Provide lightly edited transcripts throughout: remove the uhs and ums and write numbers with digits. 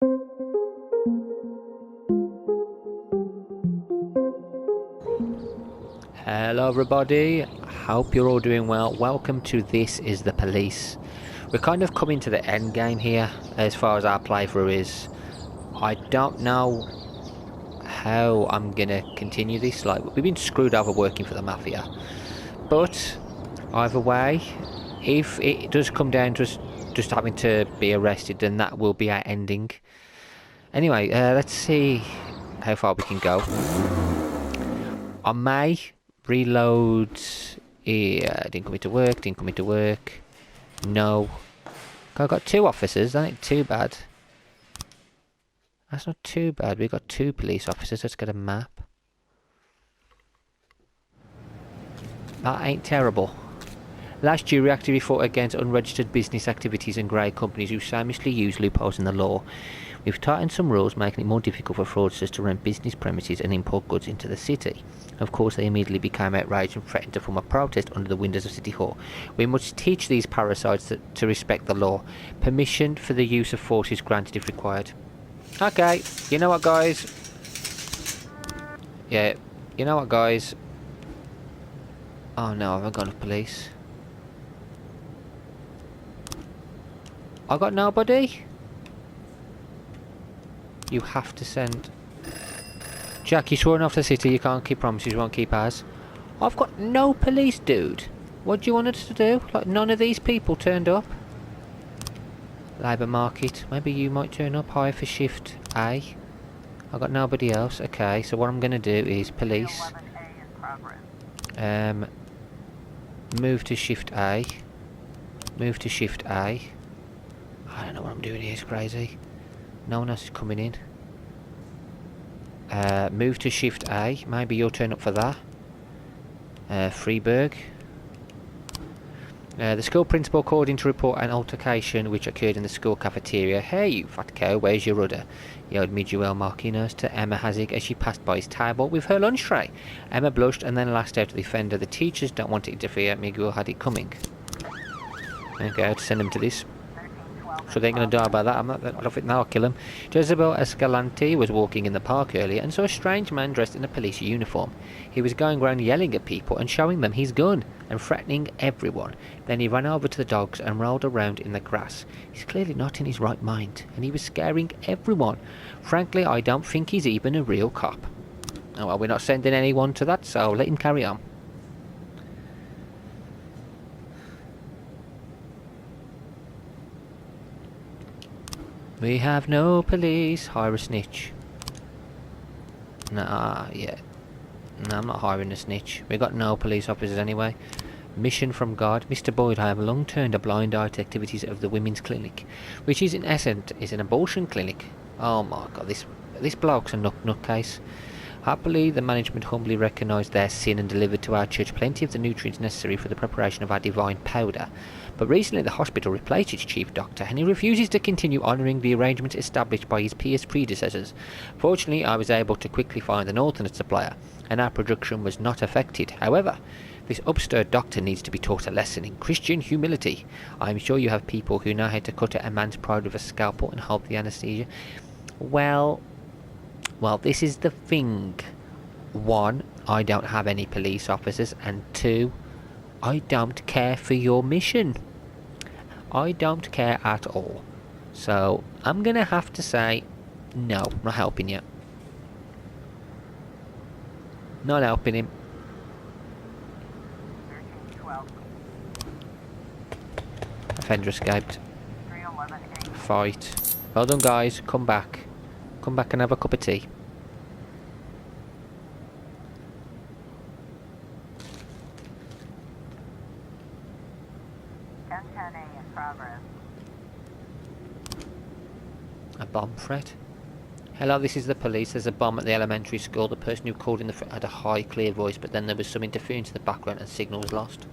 Hello everybody, hope you're all doing well. Welcome to This Is The Police. We're kind of coming to the end game here as far as our playthrough is. I don't know how I'm gonna continue this, like we've been screwed over working for the Mafia. But either way, if it does come down to us just having to be arrested, then that will be our ending. Anyway, let's see how far we can go. I may reload. Yeah, didn't come into work. No. I got 2 officers, that ain't too bad. That's not too bad. We got 2 police officers. Let's get a map. That ain't terrible. Last year we actively fought against unregistered business activities and grey companies who shamelessly use loopholes in the law. We've tightened some rules, making it more difficult for fraudsters to rent business premises and import goods into the city. Of course, they immediately became outraged and threatened to form a protest under the windows of City Hall. We must teach these parasites to respect the law. Permission for the use of force is granted if required. Okay, you know what, guys? Yeah, you know what, guys? Oh no, I haven't got enough police. I got nobody? You have to send... Jack, you're sworn off the city, you can't keep promises, you won't keep ours. I've got no police, dude. What do you want us to do? Like, none of these people turned up. Labour market. Maybe you might turn up. Hire for shift A. I've got nobody else. Okay, so what I'm going to do is police. Move to shift A. Move to shift A. I don't know what I'm doing here, it's crazy. No one else is coming in. Move to shift A. Maybe you'll turn up for that. Freeburg. The school principal called in to report an altercation which occurred in the school cafeteria. Hey, you fat cow, where's your rudder? Yelled Miguel Marquinhos to Emma Hazig as she passed by his table with her lunch tray. Emma blushed and then lashed out at the offender. The teachers don't want to interfere. Miguel had it coming. Okay, I had to send them to this. So they ain't going to die by that. I don't think now I'll kill him. Jezebel Escalante was walking in the park earlier and saw a strange man dressed in a police uniform. He was going around yelling at people and showing them his gun and threatening everyone. Then he ran over to the dogs and rolled around in the grass. He's clearly not in his right mind and he was scaring everyone. Frankly, I don't think he's even a real cop. Oh well, we're not sending anyone to that, so let him carry on. We have no police. Hire a snitch. Nah, yeah. No, I'm not hiring a snitch. We got no police officers anyway. Mission from God. Mr. Boyd, I have long turned a blind eye to activities of the women's clinic, which is in essence is an abortion clinic. Oh my god, this bloke's a nutcase. Happily, the management humbly recognised their sin and delivered to our church plenty of the nutrients necessary for the preparation of our divine powder. But recently the hospital replaced its chief doctor and he refuses to continue honouring the arrangements established by his pious predecessors. Fortunately, I was able to quickly find an alternate supplier and our production was not affected. However, this upstart doctor needs to be taught a lesson in Christian humility. I am sure you have people who know how to cut at a man's pride with a scalpel and hold the anaesthesia. Well, this is the thing. 1, I don't have any police officers, and 2, I don't care for your mission. I don't care at all. So, I'm gonna have to say, no, not helping you. Not helping him. Offender escaped. Fight. Well done, guys. Come back. Come back and have a cup of tea. A bomb threat? Hello, this is the police. There's a bomb at the elementary school. The person who called in the threat had a high, clear voice, but then there was some interference in the background and signal was lost.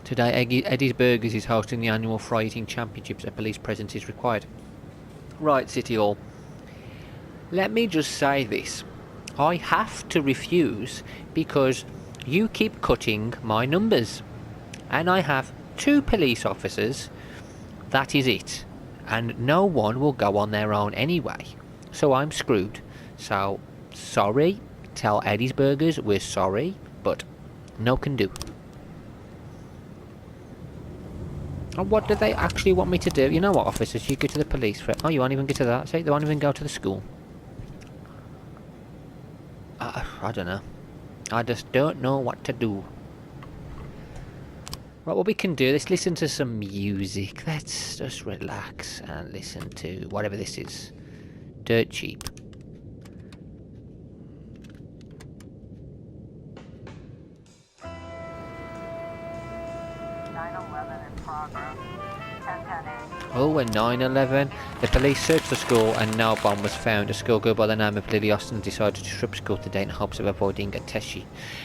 Today, Eddie's Burgers is hosting the annual Fry Eating Championships. A police presence is required. Right, City Hall. Let me just say this. I have to refuse because You keep cutting my numbers. And I have 2 police officers. That is it. And no one will go on their own anyway. So I'm screwed. So, sorry. Tell Eddie's Burgers we're sorry. But no can do. And what do they actually want me to do? You know what, officers? You go to the police for it. Oh, you won't even get to that. See, they won't even go to the school. I don't know. I just don't know what to do. Right, what we can do, let's listen to some music. Let's just relax and listen to whatever this is. Dirt Cheap. Oh, a 9/11. The police searched the school and no bomb was found. A schoolgirl by the name of Lily Austin decided to disrupt school today in hopes of avoiding a Teshi.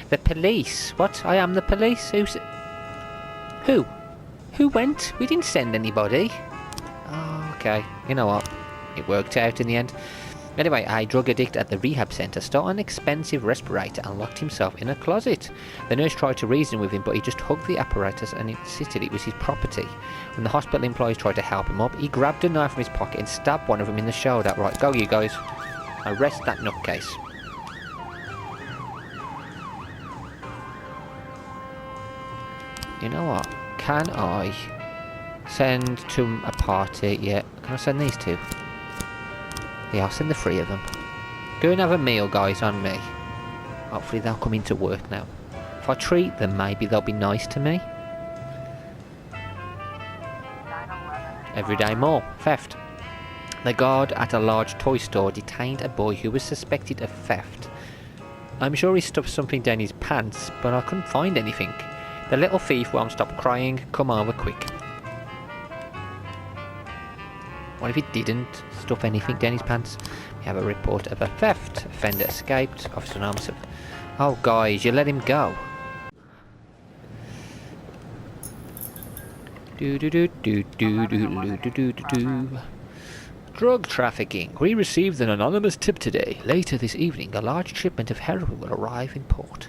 The police? What? I am the police? Who? Who went? We didn't send anybody. Oh, okay. You know what? It worked out in the end. Anyway, a drug addict at the rehab centre stole an expensive respirator and locked himself in a closet. The nurse tried to reason with him, but he just hugged the apparatus and insisted it was his property. When the hospital employees tried to help him up, he grabbed a knife from his pocket and stabbed one of them in the shoulder. Right, go you guys. Arrest that nutcase. You know what? Can I send to a party? Yeah, can I send these two? Yeah, I'll send the 3 of them. Go and have a meal, guys, on me. Hopefully they'll come into work now. If I treat them, maybe they'll be nice to me. Every day more. Theft. The guard at a large toy store detained a boy who was suspected of theft. I'm sure he stuffed something down his pants, but I couldn't find anything. The little thief won't stop crying. Come over quick. What if he didn't stuff anything down his pants? We have a report of a theft. Offender escaped. Officer anonymous. Oh, guys, you let him go. Drug trafficking. We received an anonymous tip today. Later this evening, a large shipment of heroin will arrive in port.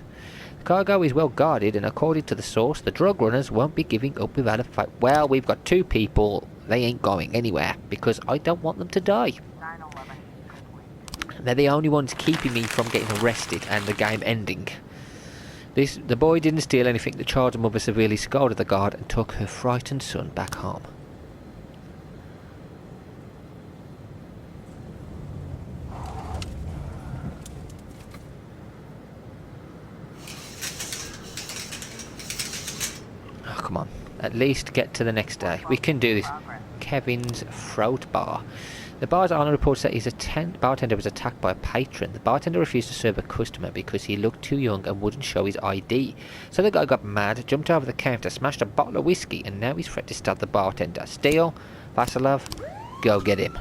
The cargo is well guarded, and according to the source, the drug runners won't be giving up without a fight. Well, we've got 2 people. They ain't going anywhere, because I don't want them to die. They're the only ones keeping me from getting arrested and the game ending. The boy didn't steal anything. The child's mother severely scolded the guard and took her frightened son back home. Oh, come on. At least get to the next day. We can do this. Kevin's Throat Bar. The bar's owner reports that his bartender was attacked by a patron. The bartender refused to serve a customer because he looked too young and wouldn't show his ID. So the guy got mad, jumped over the counter, smashed a bottle of whiskey, and now he's threatened to stab the bartender. Steele, Vasilov, go get him.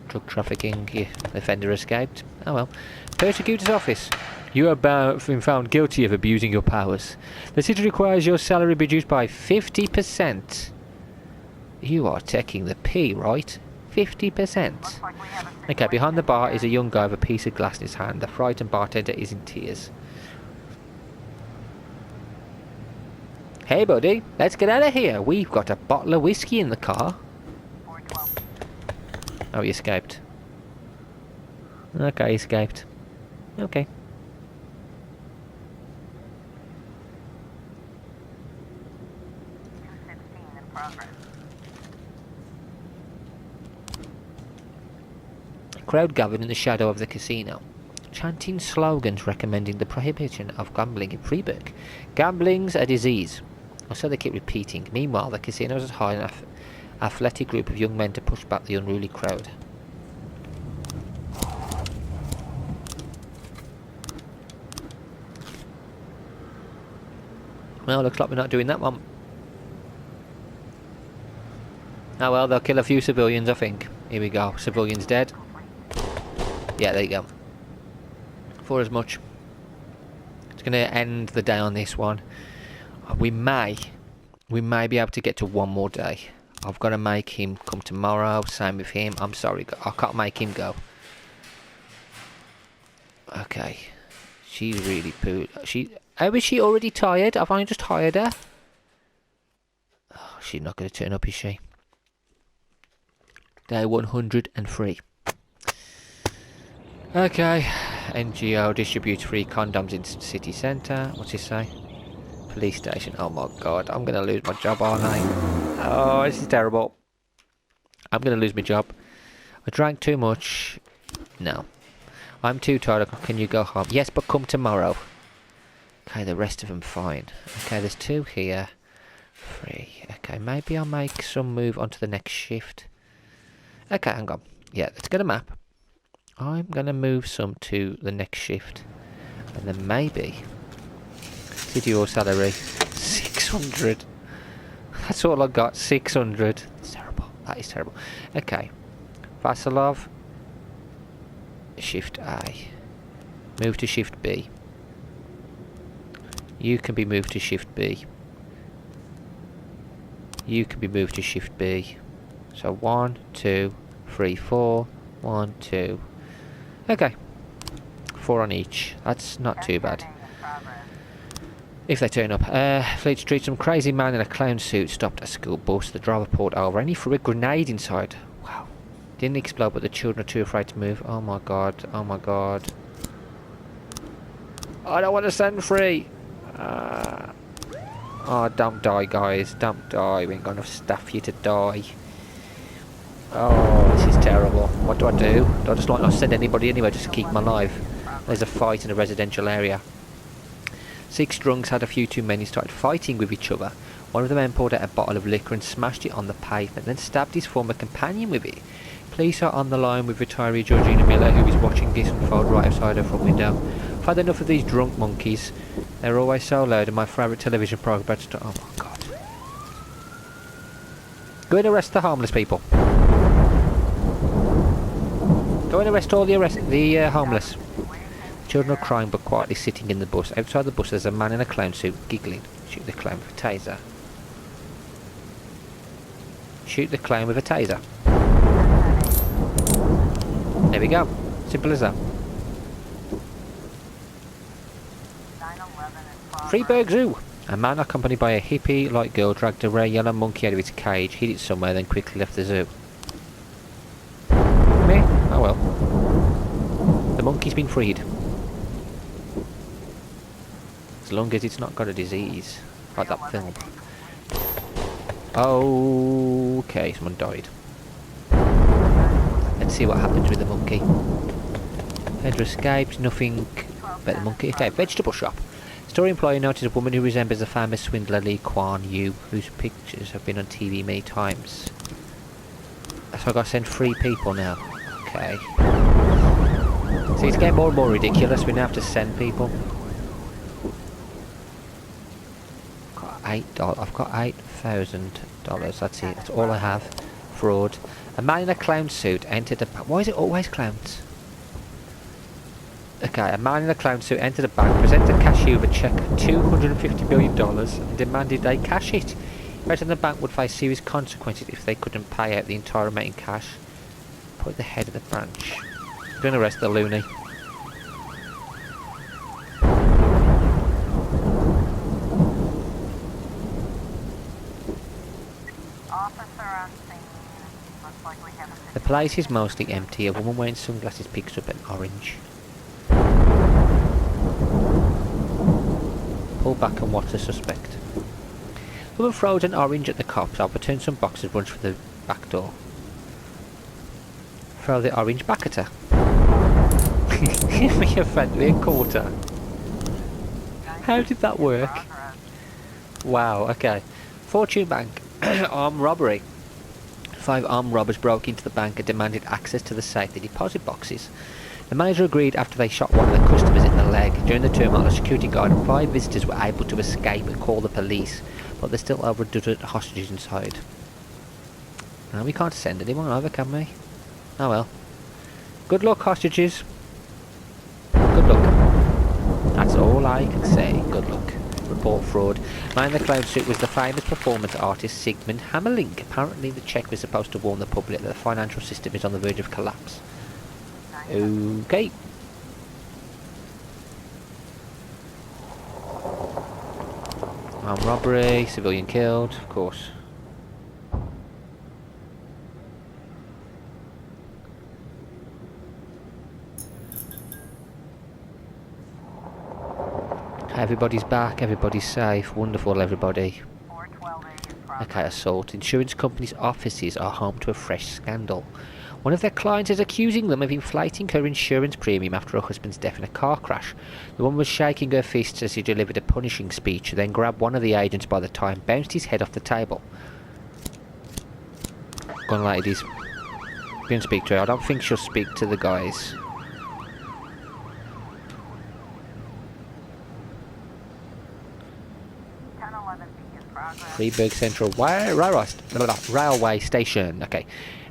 Drug trafficking, yeah, the offender escaped. Oh well. Persecutor's office. You are been found guilty of abusing your powers. The city requires your salary reduced by 50%. You are taking the P, right? 50%. Okay, behind the bar is a young guy with a piece of glass in his hand. The frightened bartender is in tears. Hey buddy, let's get out of here. We've got a bottle of whiskey in the car. Oh, he escaped. Okay, he escaped. Okay. A crowd gathered in the shadow of the casino, chanting slogans recommending the prohibition of gambling in Freiburg. Gambling's a disease, or so they keep repeating. Meanwhile, the casino is hiring an athletic group of young men to push back the unruly crowd. Well, looks like we're not doing that one. Oh well, they'll kill a few civilians, I think. Here we go. Civilians dead. Yeah, there you go. For as much. It's going to end the day on this one. We may We may be able to get to one more day. I've got to make him come tomorrow. Same with him. I'm sorry, I can't make him go. Okay. She's really poo. Oh, is she already tired? I've only just hired her. Oh, she's not going to turn up, is she? Day 103. Okay. NGO distributes free condoms in city centre. What's it say? Police station. Oh my god. I'm going to lose my job, aren't I? Oh, this is terrible. I'm going to lose my job. I drank too much. No. I'm too tired. Can you go home? Yes, but come tomorrow. Okay, the rest of them fine. Okay, there's 2 here. 3. Okay, maybe I'll make some move onto the next shift. Okay, hang on. Yeah, let's get a map. I'm going to move some to the next shift. And then maybe... Did your salary? 600. That's all I got. 600. It's terrible. That is terrible. Okay. Vasilov. Shift A. Move to Shift B. You can be moved to Shift B. You can be moved to Shift B. So 1, 2, 3, 4. 1, 2. Okay. 4 on each. That's not too bad. If they turn up. Fleet Street, some crazy man in a clown suit stopped a school bus. The driver pulled over and he threw a grenade inside. Wow. Didn't explode, but the children are too afraid to move. Oh my god. Oh my god. I don't want to send free. Oh, don't die, guys. Don't die. We ain't got enough staff for you to die. Oh, this is terrible. What do? Do I just not send anybody anywhere just to keep them alive? There's a fight in a residential area. 6 drunks had a few too many, started fighting with each other. One of the men poured out a bottle of liquor and smashed it on the pavement, then stabbed his former companion with it. Police are on the line with retiree Georgina Miller, who is watching this unfold right outside her front window. I've had enough of these drunk monkeys. They're always so loud, and my favourite television programme... Oh my god. Go and arrest the homeless people. Go and arrest all the homeless. Children are crying but quietly sitting in the bus. Outside the bus there's a man in a clown suit giggling. Shoot the clown with a taser. Shoot the clown with a taser. There we go. Simple as that. Freeburg Zoo. A man accompanied by a hippie-like girl dragged a rare yellow monkey out of its cage, hid it somewhere, then quickly left the zoo. Me? Oh well. The monkey's been freed. As long as it's not got a disease. Like that film. Okay, someone died. Let's see what happens with the monkey. Pedro escaped, nothing but the monkey. Okay, vegetable shop. Store employee noticed a woman who resembles the famous swindler Lee Kuan Yew, whose pictures have been on TV many times. So I gotta send 3 people now. Okay. See, it's getting more and more ridiculous. We now have to send people. I've got $8,000. That's it. That's all I have. Fraud. A man in a clown suit entered a... Why is it always clowns? Okay, a man in a clown suit entered a bank, presented a cashier with a cheque for $250 million and demanded they cash it. Threatened the bank would face serious consequences if they couldn't pay out the entire amount in cash. Put the head of the branch. We're going to arrest the loony. The place is mostly empty. A woman wearing sunglasses picks up an orange. Pull back and watch the suspect. The woman throws an orange at the cops. I'll return some boxes, runs for the back door. Throw the orange back at her. Give me a friendly and quarter. How did that work? Wow, okay. Fortune Bank. Armed robbery. 5 armed robbers broke into the bank and demanded access to the safe, the deposit boxes. The manager agreed after they shot one of the customers in the leg. During the turmoil, a security guard and 5 visitors were able to escape and call the police, but there's still over 100 hostages inside. Now we can't send anyone over, can we? Oh well. Good luck, hostages. Good luck. That's all I can say. Good luck. report fraud. Man in the clown suit was the famous performance artist Sigmund Hammerling. Apparently the check was supposed to warn the public that the financial system is on the verge of collapse. Okay. Armed robbery, civilian killed, of course. Everybody's back, everybody's safe, wonderful everybody. Okay, assault. Insurance companies' offices are home to a fresh scandal. One of their clients is accusing them of inflating her insurance premium after her husband's death in a car crash. The woman was shaking her fists as he delivered a punishing speech, then grabbed one of the agents by the tie and bounced his head off the table. Go on, ladies. Go and speak to her. I don't think she'll speak to the guys. Freeburg Central Railway Station. Okay.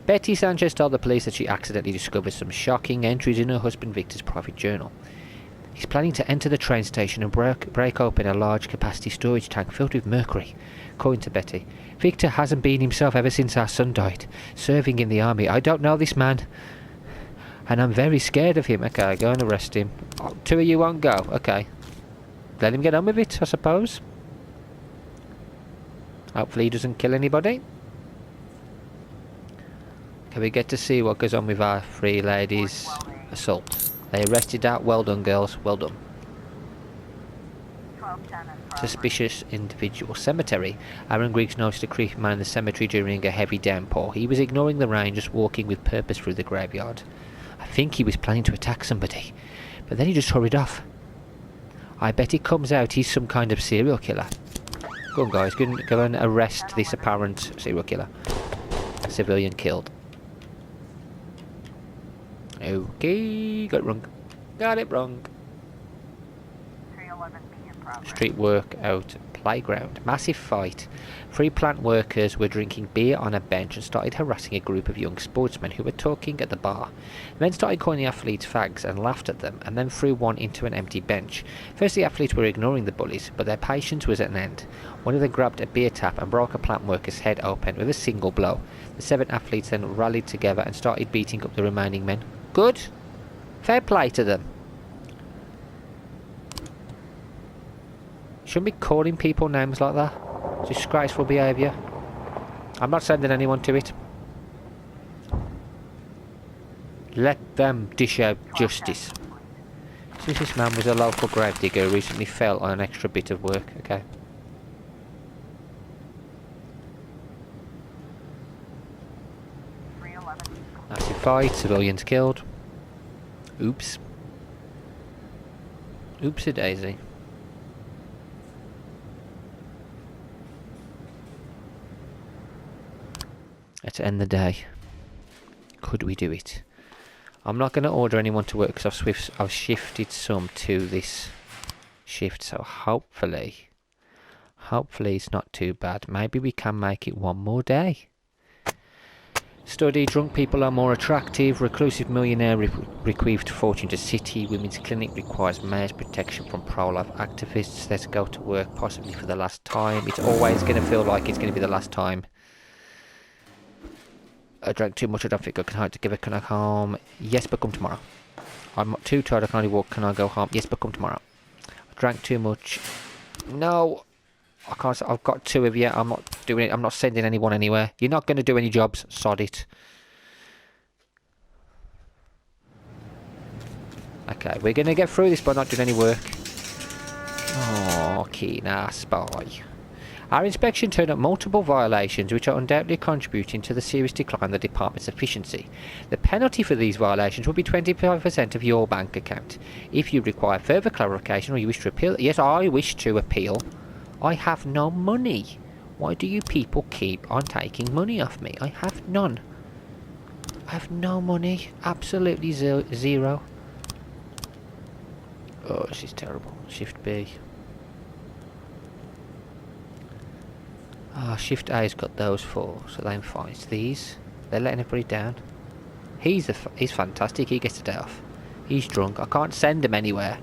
Betty Sanchez told the police that she accidentally discovered some shocking entries in her husband Victor's private journal. He's planning to enter the train station and break open a large capacity storage tank filled with mercury. According to Betty, Victor hasn't been himself ever since our son died, serving in the army. I don't know this man, and I'm very scared of him. Okay, go and arrest him. Oh, two of you won't go. Okay. Let him get on with it, I suppose. Hopefully he doesn't kill anybody. Can we get to see what goes on with our three ladies' assault? They arrested that. Well done, girls. Well done. Suspicious individual. Cemetery. Aaron Griggs noticed a creepy man in the cemetery during a heavy downpour. He was ignoring the rain, just walking with purpose through the graveyard. I think he was planning to attack somebody, but then he just hurried off. I bet it comes out he's some kind of serial killer. Go on, guys. Go and arrest this apparent serial killer. Civilian killed. Okay, got it wrong. Got it wrong. Street workout playground. Massive fight. 3 plant workers were drinking beer on a bench and started harassing a group of young sportsmen who were talking at the bar. The men started calling the athletes fags and laughed at them, and then threw one into an empty bench. First the athletes were ignoring the bullies, but their patience was at an end. One of them grabbed a beer tap and broke a plant worker's head open with a single blow. The 7 athletes then rallied together and started beating up the remaining men. Good. Fair play to them. Shouldn't be calling people names like that. Disgraceful behaviour. I'm not sending anyone to it. Let them dish out justice. Since this man was a local gravedigger who recently fell on an extra bit of work. Okay. Massive fight, civilians killed. Oops. Oopsie daisy. Let's end the day. Could we do it? I'm not going to order anyone to work because I've shifted some to this shift, so hopefully it's not too bad. Maybe we can make it one more day. Study, drunk people are more attractive. Reclusive millionaire bequeathed fortune to city. Women's clinic requires mayor's protection from pro-life activists. Let's go to work, possibly for the last time. It's always going to feel like it's going to be the last time. I drank too much, I don't think I can hide to give it. Can I go home? Yes, but come tomorrow. I'm too tired, I can only walk. Can I go home? Yes, but come tomorrow. I drank too much. No, I can't. I've got 2 of you. I'm not doing it. I'm not sending anyone anywhere. You're not going to do any jobs. Sod it. Okay, we're going to get through this by not doing any work. Oh, Kina, spy. Our inspection turned up multiple violations which are undoubtedly contributing to the serious decline in the department's efficiency. The penalty for these violations will be 25% of your bank account. If you require further clarification or you wish to appeal... Yes, I wish to appeal. I have no money. Why do you people keep on taking money off me? I have none. I have no money. Absolutely zero. Oh, this is terrible. Shift B. Ah, Shift A's got those 4, so they're fine. It's these. They're letting everybody down. He's fantastic. He gets a day off. He's drunk. I can't send him anywhere.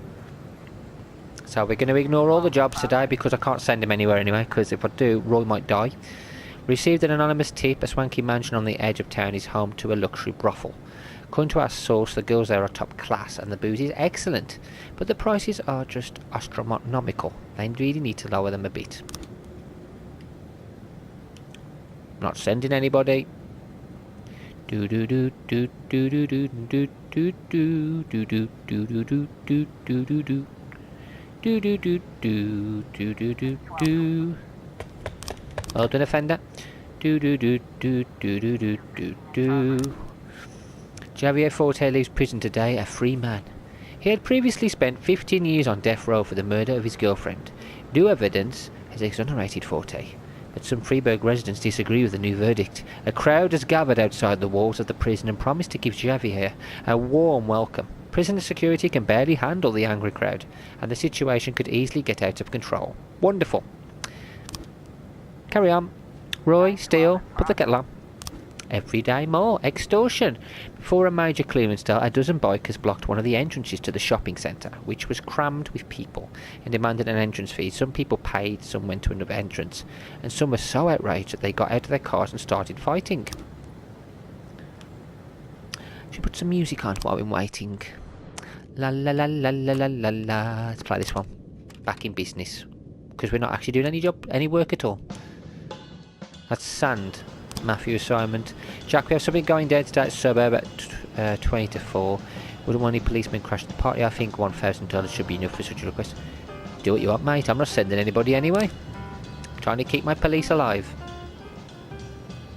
So we're going to ignore all the jobs today because I can't send him anywhere anyway, because if I do, Roy might die. Received an anonymous tip. A swanky mansion on the edge of town is home to a luxury brothel. According to our source, the girls there are top class and the booze is excellent, but the prices are just astronomical. They really need to lower them a bit. Not sending anybody. Do do do do do do do do do do do do do do do do do do do. Do do do do do do do do. Open offender. Do do do do do do do do do. Javier Forte leaves prison today a free man. He had previously spent 15 years on death row for the murder of his girlfriend. New evidence has exonerated Forte, but some Freiburg residents disagree with the new verdict. A crowd has gathered outside the walls of the prison and promised to give Javier a warm welcome. Prison security can barely handle the angry crowd, and the situation could easily get out of control. Wonderful. Carry on. Roy, Steele, put the kettle on. Every day more. Extortion. Before a major clearance sale, a dozen bikers blocked one of the entrances to the shopping centre, which was crammed with people, and demanded an entrance fee. Some people paid, some went to another entrance, and some were so outraged that they got out of their cars and started fighting. Should put some music on while I'm waiting. La la la la la la la la. Let's play this one. Back in business. Because we're not actually doing any work at all. That's Sand. Matthew assignment. Jack, we have something going down to that suburb at 20 to 4. Wouldn't want any policemen crash the party. I think $1,000 should be enough for such a request. Do what you want, mate. I'm not sending anybody anyway. I'm trying to keep my police alive.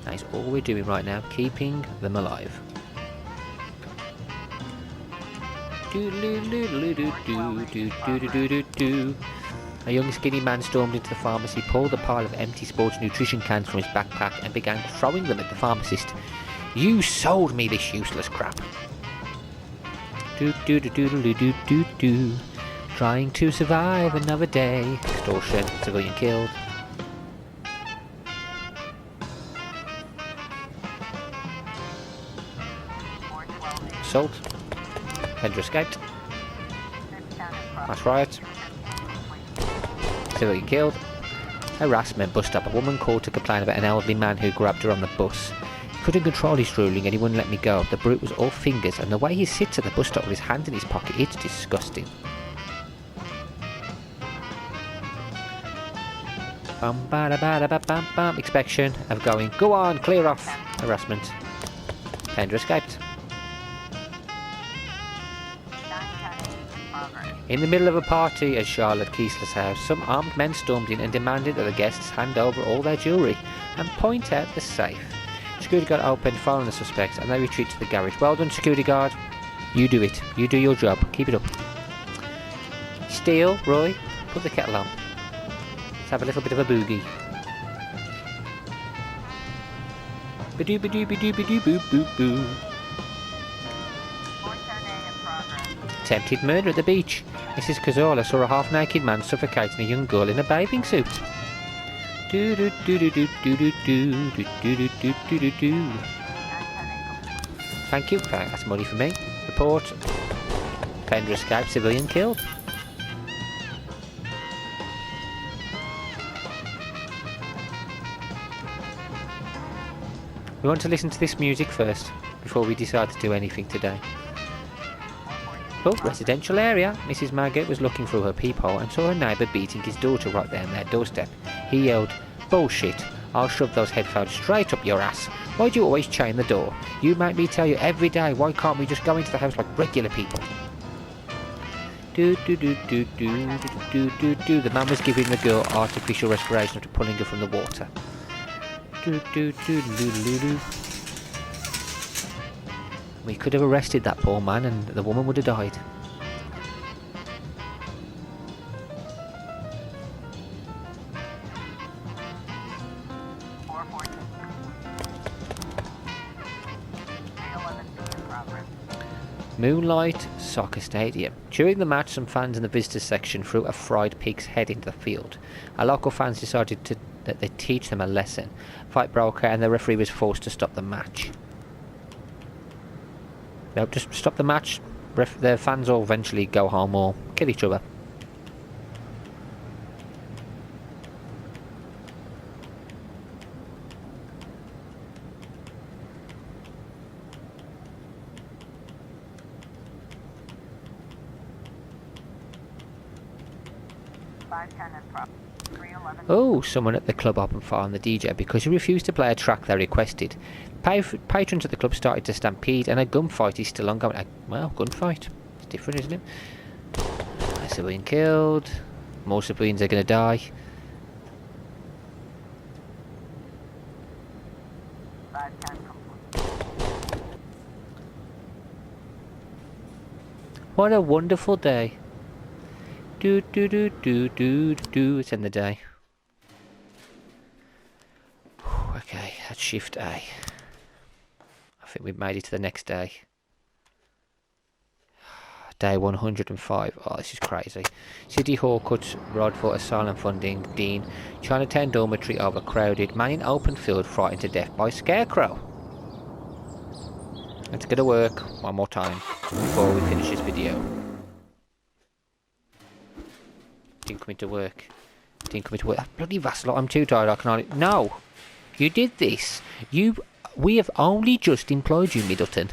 That is all we're doing right now. Keeping them alive. A young skinny man stormed into the pharmacy, pulled a pile of empty sports nutrition cans from his backpack and began throwing them at the pharmacist. You sold me this useless crap. Trying to survive another day. Extortion, civilian killed. Assault. Offender escaped. Mass riot. Civilian killed. Harassment bus stop. A woman called to complain about an elderly man who grabbed her on the bus. He couldn't control his drooling and he wouldn't let me go. The brute was all fingers, and the way he sits at the bus stop with his hand in his pocket, it's disgusting. Bum ba da ba da ba bum bum. Inspection of going. Go on, clear off. Harassment. Offender escaped. In the middle of a party at Charlotte Kiesler's house, some armed men stormed in and demanded that the guests hand over all their jewellery and point out the safe. Security guard opened, following the suspects, and they retreated to the garage. Well done, security guard. You do it. You do your job. Keep it up. Steele, Roy, put the kettle on. Let's have a little bit of a boogie. Ba-doo ba-doo ba-doo ba-doo boo boo boo. Attempted murder at the beach. Mrs. Cazorla saw a half-naked man suffocating a young girl in a bathing suit. Do do do do do do do do do do do do do do. Thank you. That's money for me. Report. Offender escaped. Civilian killed. We want to listen to this music first before we decide to do anything today. Oh, residential area. Mrs. Maggot was looking through her peephole and saw her neighbour beating his daughter right there on their doorstep. He yelled, "Bullshit! I'll shove those headphones straight up your ass. Why do you always chain the door? You make me tell you every day, why can't we just go into the house like regular people?" Do do do do do do do do. The man was giving the girl artificial respiration after pulling her from the water. Do do do do do do. We could have arrested that poor man and the woman would have died. Moonlight Soccer Stadium. During the match, some fans in the visitors section threw a fried pig's head into the field. Our local fans decided that they'd teach them a lesson. Fight broke out and the referee was forced to stop the match. No, just stop the match. The fans will eventually go home or kill each other. Oh, someone at the club opened fire on the DJ because he refused to play a track they requested. Patrons at the club started to stampede and a gunfight is still ongoing. Well, gunfight. It's different, isn't it? A civilian killed. More civilians are going to die. What a wonderful day. Do do do do do do. It's in the day. Okay, that's shift A. I think we've made it to the next day. Day 105. Oh, this is crazy. City Hall cuts rod for asylum funding. Dean. Chinatown dormitory overcrowded. Man in open field frightened to death by scarecrow. Let's go to work one more time before we finish this video. Didn't come into work. Didn't come into work. Bloody Vassalot, I'm too tired. I can only... No! You did this. We have only just employed you, Middleton.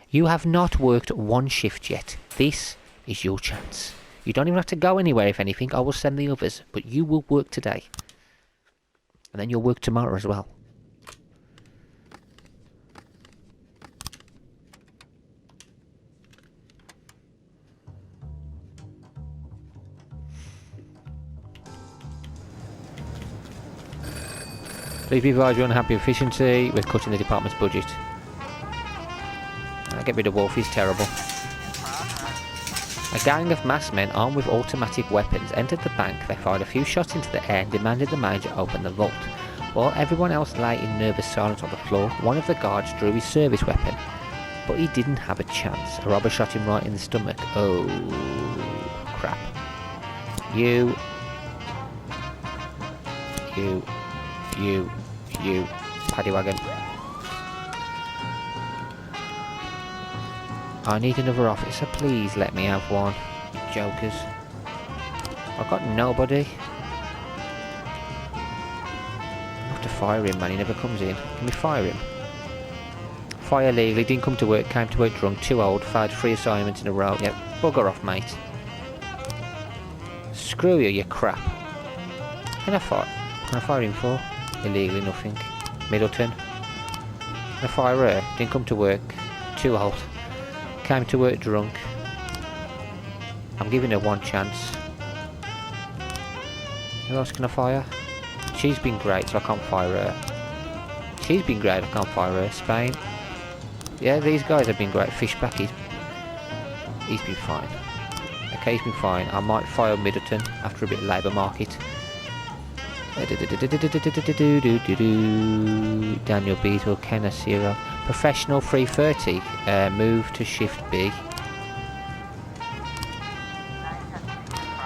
You have not worked one shift yet. This is your chance. You don't even have to go anywhere, if anything. I will send the others. But you will work today. And then you'll work tomorrow as well. Please be advised you're unhappy with efficiency. We're cutting the department's budget. Get rid of Wolf, he's terrible. A gang of masked men armed with automatic weapons entered the bank. They fired a few shots into the air and demanded the manager open the vault. While everyone else lay in nervous silence on the floor, one of the guards drew his service weapon. But he didn't have a chance. A robber shot him right in the stomach. Oh, crap. You, paddy wagon. I need another officer, please let me have one. Jokers. I've got nobody. I have to fire him, man, he never comes in. Can we fire him? Fire legally, didn't come to work, came to work drunk, too old, fired 3 assignments in a row. Yep, bugger off, mate. Screw you, you crap. Can I fire him for? Illegally, nothing. Middleton. Can I fire her? Didn't come to work, too old. Came to work drunk. I'm giving her one chance. Who else can I fire? She's been great, so I can't fire her. She's been great, I can't fire her. Spain. Yeah, these guys have been great. Fishback, he's been fine. Okay, he's been fine. I might fire Middleton after a bit of labour market. Daniel Beetle, Ken Asiro. Professional 330. Move to shift B.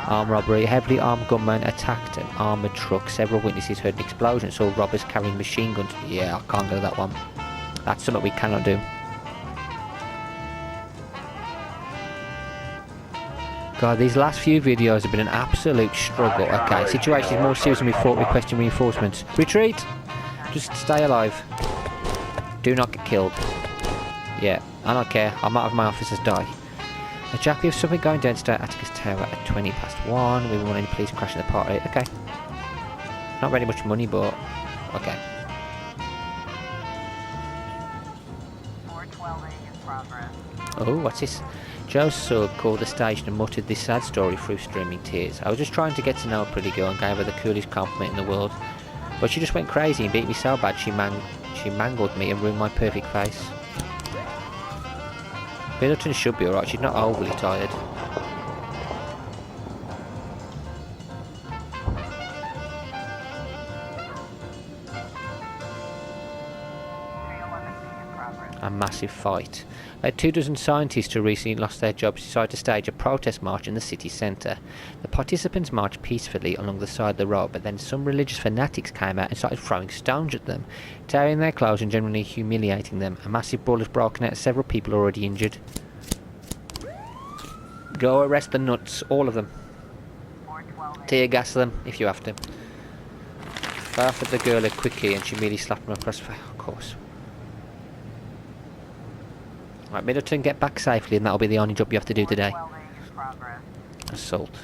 Armed robbery. Heavily armed gunman attacked an armoured truck. Several witnesses heard an explosion. Saw robbers carrying machine guns. Yeah, I can't go to that one. That's something we cannot do. God, these last few videos have been an absolute struggle. Okay, situation is more serious than we thought, requesting reinforcements. Retreat! Just stay alive. Do not get killed. Yeah, I don't care. I might have my officers die. A Jappy of something going down to Atticus Tower at 1:20. We want any police crashing the party. Okay. Not very much money, but... okay. 412 in progress. Oh, what's this? Joe Sugg called the station and muttered this sad story through streaming tears. I was just trying to get to know a pretty girl and gave her the coolest compliment in the world. But she just went crazy and beat me so bad she mangled me and ruined my perfect face. Middleton should be alright, she's not overly tired. A massive fight. 24 scientists who recently lost their jobs decided to stage a protest march in the city centre. The participants marched peacefully along the side of the road, but then some religious fanatics came out and started throwing stones at them, tearing their clothes and generally humiliating them. A massive brawl has broken out, several people are already injured. Go arrest the nuts, all of them. Tear gas them if you have to. I offered the girl a quickie and she merely slapped him across the face. Of course. Right, Middleton, get back safely and that'll be the only job you have to do today. Assault.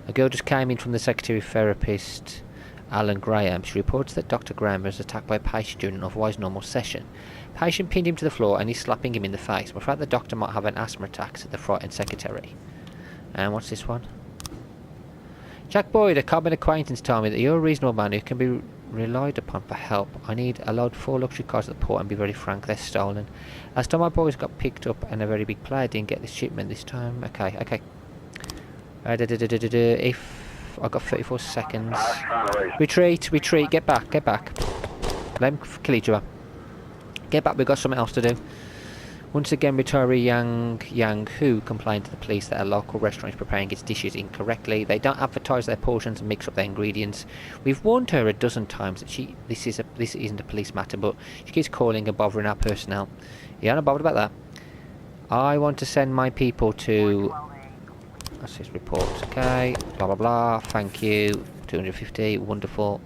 A girl just came in from the secretary therapist, Alan Graham. She reports that Dr. Graham was attacked by a patient during an otherwise normal session. Patient pinned him to the floor and he's slapping him in the face. We're afraid the doctor might have an asthma attack, said the frightened secretary. And what's this one? Jack Boyd, a common acquaintance, told me that you're a reasonable man who can be relied upon for help. I need a load 4 luxury cars at the port and be very frank, they're stolen. Last time my boys got picked up and a very big player didn't get the shipment this time. Okay. If I got 34 seconds. Retreat, get back. Let them kill each other. Get back, we've got something else to do. Once again, retiree Yang Hu complained to the police that a local restaurant is preparing its dishes incorrectly. They don't advertise their portions and mix up their ingredients. We've warned her a dozen times that this isn't a police matter, but she keeps calling and bothering our personnel. Yeah, I'm not bothered about that. I want to send my people to... That's his report. Okay, blah blah blah. Thank you. 250. Wonderful.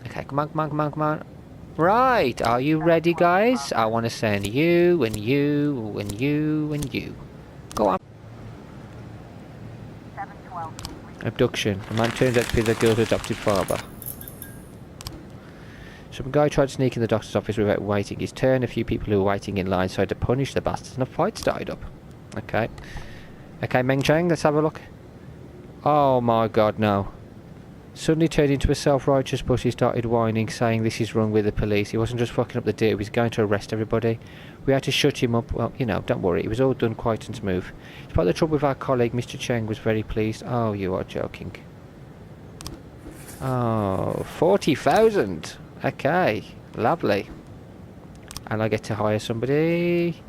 Okay, come on. Right, are you ready, guys? I want to send you and you and you and you. Go on. 712. Abduction. The man turns out to be the girl's adopted father. Some guy tried to sneak in the doctor's office without waiting his turn. A few people who were waiting in line tried to punish the bastards and a fight started up. Okay, Meng Chang, let's have a look. Oh my god, no. Suddenly turned into a self-righteous puss. He started whining, saying this is wrong with the police. He wasn't just fucking up the deal, he was going to arrest everybody. We had to shut him up. Well, you know, don't worry, it was all done quiet and smooth. Despite the trouble with our colleague, Mr. Cheng was very pleased. Oh, you are joking. Oh, 40,000. Okay, lovely. And I get to hire somebody.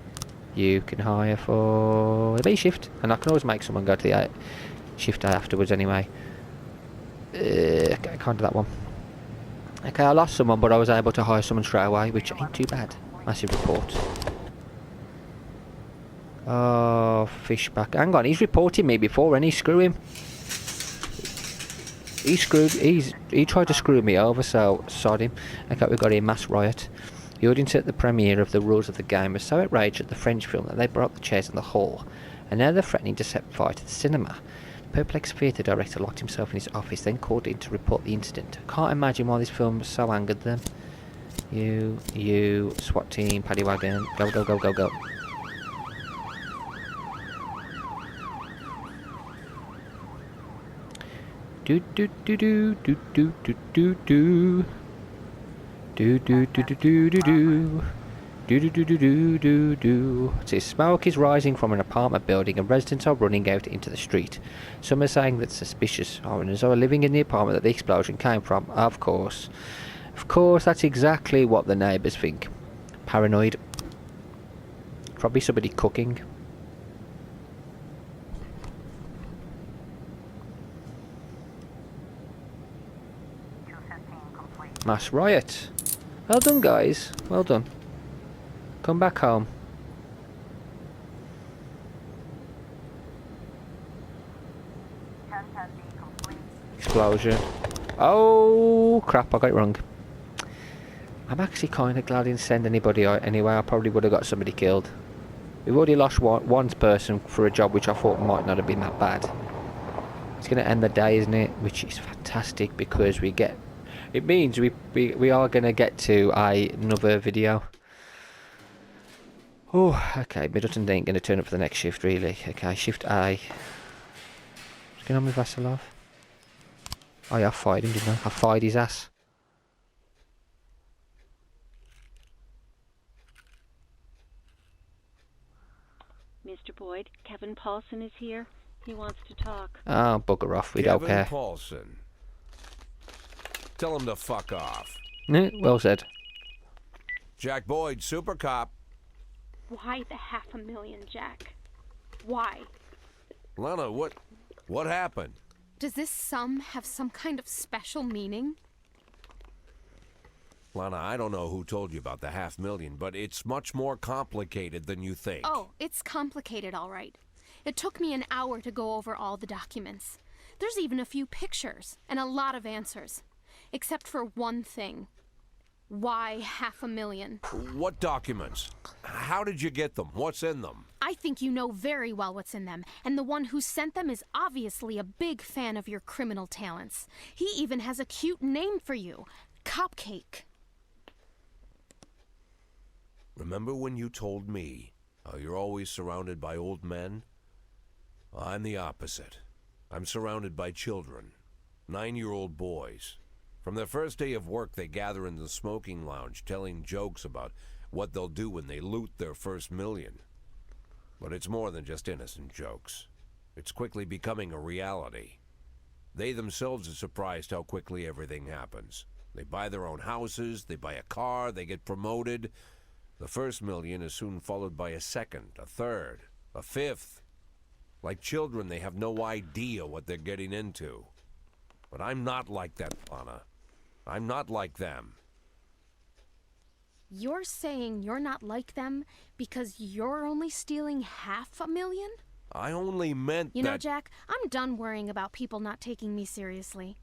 You can hire for the B shift. And I can always make someone go to the shift day afterwards anyway. I can't do that one. Okay, I lost someone, but I was able to hire someone straight away, which ain't too bad. Massive report. Oh, Fishback. Hang on, he's reported me before, and screw him. He tried to screw me over, so sod him. Okay, we've got a mass riot. The audience at the premiere of The Rules of the Game was so outraged at the French film that they brought up the chairs in the hall, and now they're threatening to set fire to the cinema. Perplexed theatre director locked himself in his office, then called in to report the incident. Can't imagine why this film so angered them. You, SWAT team, paddy wagon, go. See, smoke is rising from an apartment building and residents are running out into the street. Some are saying that suspicious foreigners are living in the apartment that the explosion came from. Of course, that's exactly what the neighbours think. Paranoid. Probably somebody cooking. Mass riot. Well done, guys. Well done. Come back home. Explosion. Oh crap, I got it wrong. I'm actually kind of glad I didn't send anybody out anyway. I probably would have got somebody killed. We've already lost one person for a job which I thought might not have been that bad. It's going to end the day, isn't it? Which is fantastic because it means we are going to get to another video. Oh, okay, Middleton ain't going to turn up for the next shift, really. Okay, shift A. What's going on with Vasilov? Oh yeah, I fired him, didn't I? I fired his ass. Mr. Boyd, Kevin Paulson is here. He wants to talk. Oh, bugger off, we don't care. Kevin Paulson. Tell him to fuck off. Well said. Jack Boyd, super cop. Why the $500,000, Jack? Why? Lana, what happened? Does this sum have some kind of special meaning? Lana, I don't know who told you about the $500,000, but it's much more complicated than you think. Oh, it's complicated, all right. It took me an hour to go over all the documents. There's even a few pictures and a lot of answers. Except for one thing. Why $500,000? What documents? How did you get them? What's in them? I think you know very well what's in them, and the one who sent them is obviously a big fan of your criminal talents. He even has a cute name for you, Cupcake. Remember when you told me how you're always surrounded by old men? I'm the opposite. I'm surrounded by children, 9-year-old boys. From their first day of work, they gather in the smoking lounge, telling jokes about what they'll do when they loot their first million. But it's more than just innocent jokes. It's quickly becoming a reality. They themselves are surprised how quickly everything happens. They buy their own houses, they buy a car, they get promoted. The first million is soon followed by a second, a third, a fifth. Like children, they have no idea what they're getting into. But I'm not like that, Lana. I'm not like them. You're saying you're not like them because you're only stealing $500,000? I only meant You know, that... Jack, I'm done worrying about people not taking me seriously.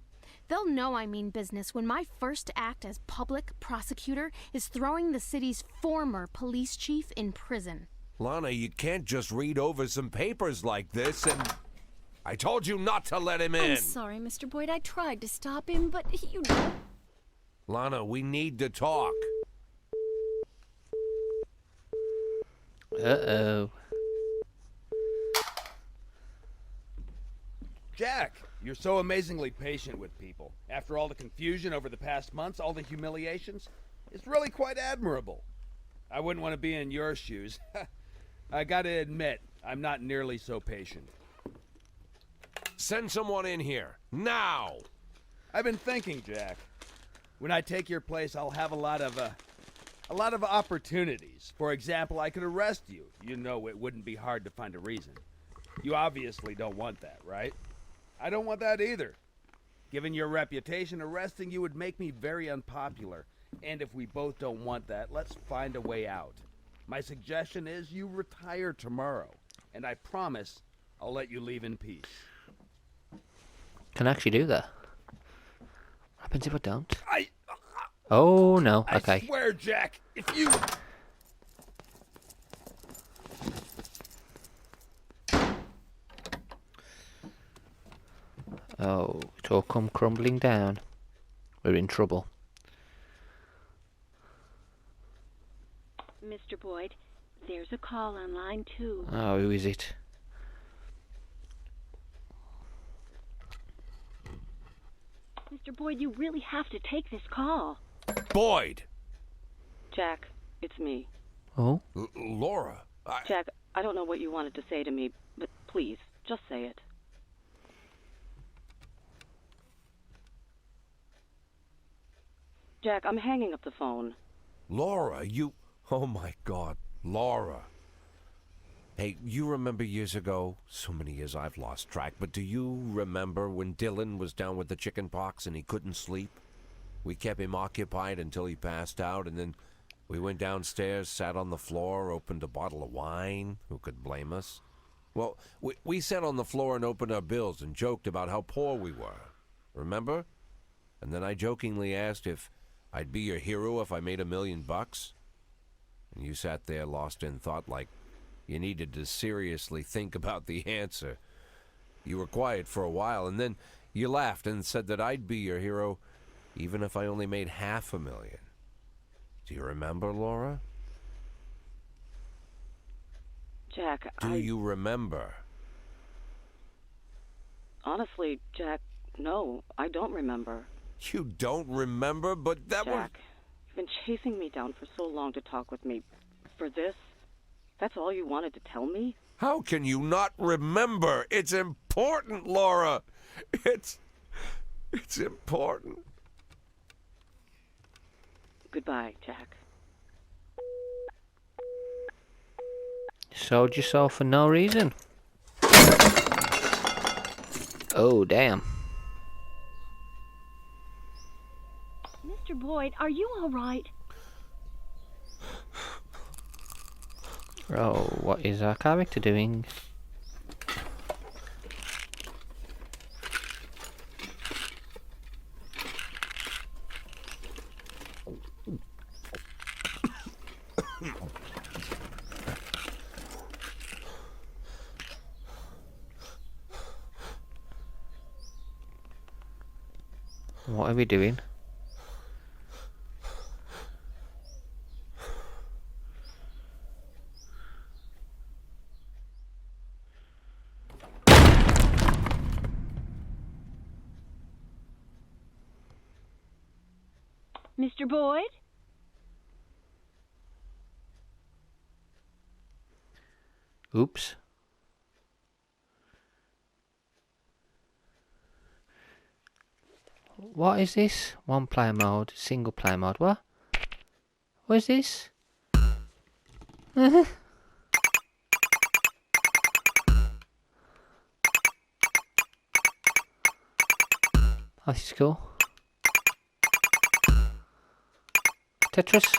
They'll know I mean business when my first act as public prosecutor is throwing the city's former police chief in prison. Lana, you can't just read over some papers like this and... I told you not to let him in! I'm sorry, Mr. Boyd. I tried to stop him, but you know... Lana, we need to talk. Uh-oh. Jack, you're so amazingly patient with people. After all the confusion over the past months, all the humiliations, it's really quite admirable. I wouldn't want to be in your shoes. I gotta admit, I'm not nearly so patient. Send someone in here, now! I've been thinking, Jack. When I take your place, I'll have a lot of opportunities. For example, I could arrest you. You know it wouldn't be hard to find a reason. You obviously don't want that, right? I don't want that either. Given your reputation, arresting you would make me very unpopular. And if we both don't want that, let's find a way out. My suggestion is you retire tomorrow. And I promise I'll let you leave in peace. Can I actually do that? What happens if I don't? Oh, no. Okay. I swear, Jack, if you... Oh, it's all come crumbling down. We're in trouble. Mr. Boyd, there's a call on line 2. Oh, who is it? Mr. Boyd, you really have to take this call. Boyd! Jack, it's me. Oh? Laura, Jack, I don't know what you wanted to say to me, but please, just say it. Jack, I'm hanging up the phone. Laura, you... Oh my God, Laura. Hey, you remember years ago? So many years I've lost track, but do you remember when Dylan was down with the chicken pox and he couldn't sleep? We kept him occupied until he passed out, and then we went downstairs, sat on the floor, opened a bottle of wine. Who could blame us? Well, we sat on the floor and opened our bills and joked about how poor we were. Remember? And then I jokingly asked if I'd be your hero if I made $1 million. And you sat there lost in thought like you needed to seriously think about the answer. You were quiet for a while, and then you laughed and said that I'd be your hero even if I only made $500,000. Do you remember, Laura? Jack, Do you remember? Honestly, Jack, no, I don't remember. You don't remember? But that was... Jack, you've been chasing me down for so long to talk with me. For this? That's all you wanted to tell me? How can you not remember? It's important, Laura. It's important. Goodbye, Jack. Sold yourself for no reason. Oh, damn. Mr. Boyd, are you all right? Oh, what is our character doing? What are we doing? Mr. Boyd? Oops. What is this? One player mode, single player mode. What? What is this? Oh, this is cool. Tetris.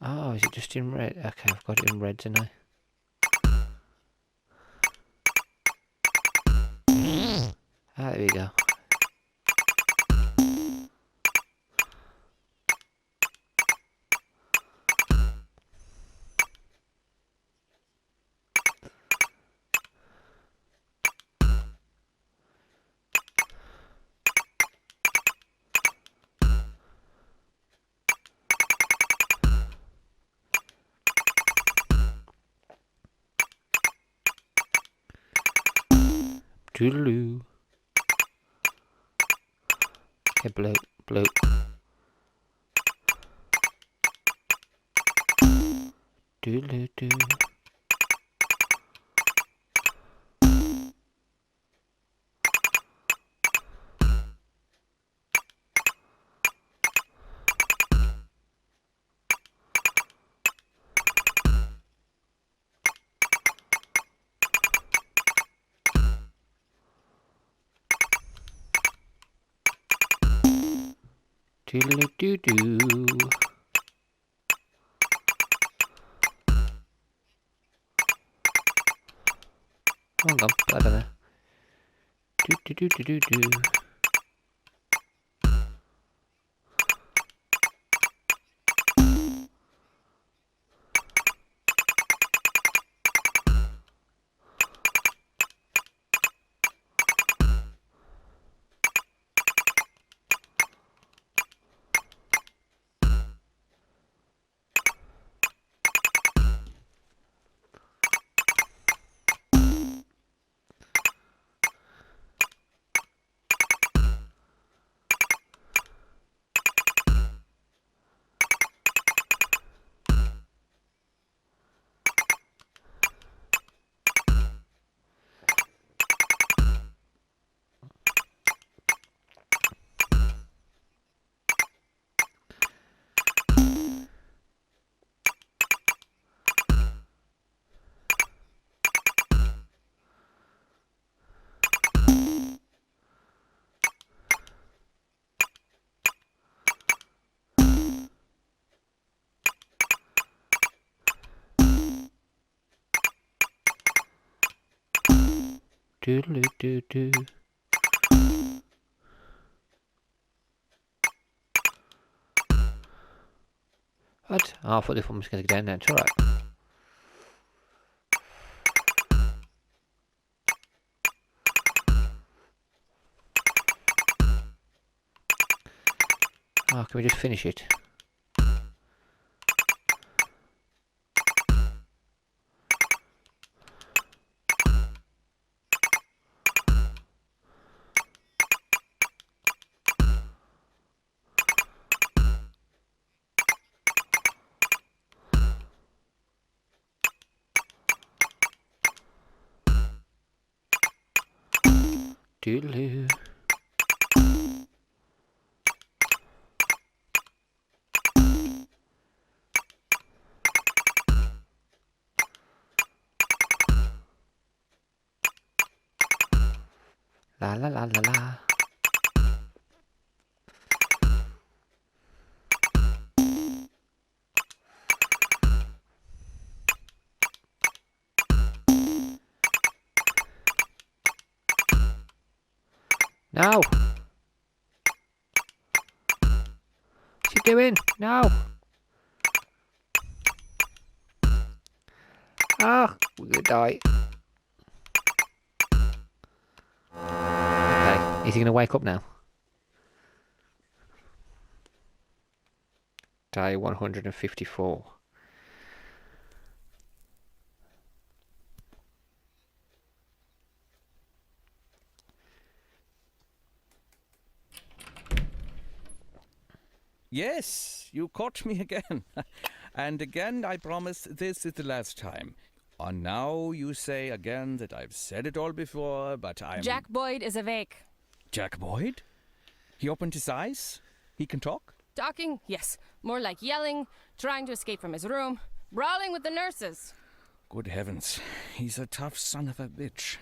Oh, is it just in red? Okay, I've got it in red, didn't I? Ah, there we go. Toodaloo. Okay, blue, blue. Doodaloo doo. Doodaloo doo doo. Hang on, I don't know. Do do do do do do. Doodaloo doo doo. What? Oh, I thought this one was going to go down there. It's alright. Oh, can we just finish it? Doodaloo. La la la la la. No! What's he doing? No! Ah, we're gonna die. Okay, is he gonna wake up now? Day 154. Yes, you caught me again. And again, I promise this is the last time. And now you say again that I've said it all before, but I'm... Jack Boyd is awake. Jack Boyd? He opened his eyes? He can talk? Talking? Yes. More like yelling, trying to escape from his room, brawling with the nurses. Good heavens, he's a tough son of a bitch.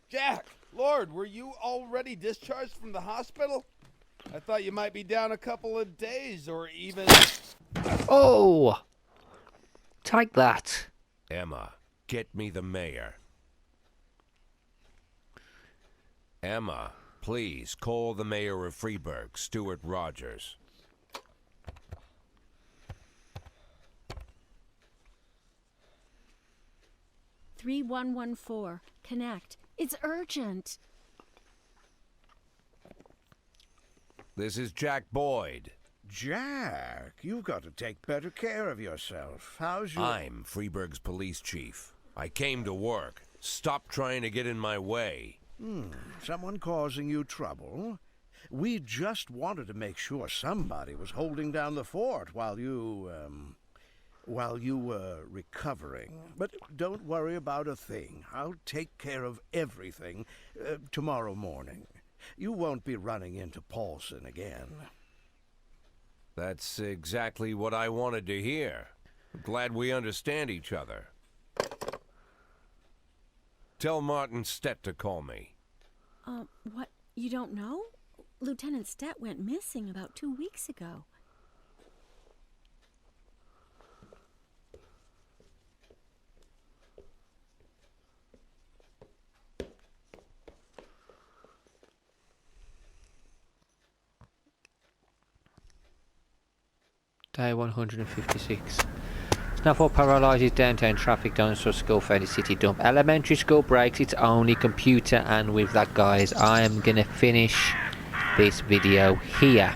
Jack! Lord, were you already discharged from the hospital? I thought you might be down a couple of days or even... Oh! Take that. Emma, get me the mayor. Emma, please call the mayor of Freeburg, Stuart Rogers. $3114. Connect. It's urgent. This is Jack Boyd. Jack, you've got to take better care of yourself. How's your... I'm Freeburg's police chief. I came to work. Stop trying to get in my way. Someone causing you trouble? We just wanted to make sure somebody was holding down the fort while you were recovering. But don't worry about a thing. I'll take care of everything tomorrow morning. You won't be running into Paulson again. That's exactly what I wanted to hear. I'm glad we understand each other. Tell Martin Stett to call me. What? You don't know? Lieutenant Stett went missing about 2 weeks ago. Day 156. Snaffle paralyses downtown traffic. Dinosaur School found its city dump. Elementary school breaks its only computer. And with that, guys, I am gonna finish this video here.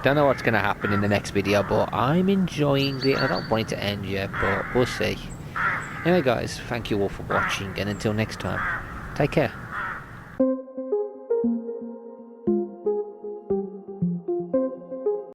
Don't know what's gonna happen in the next video, but I'm enjoying it. I don't want it to end yet, but we'll see. Anyway, guys, thank you all for watching, and until next time, take care.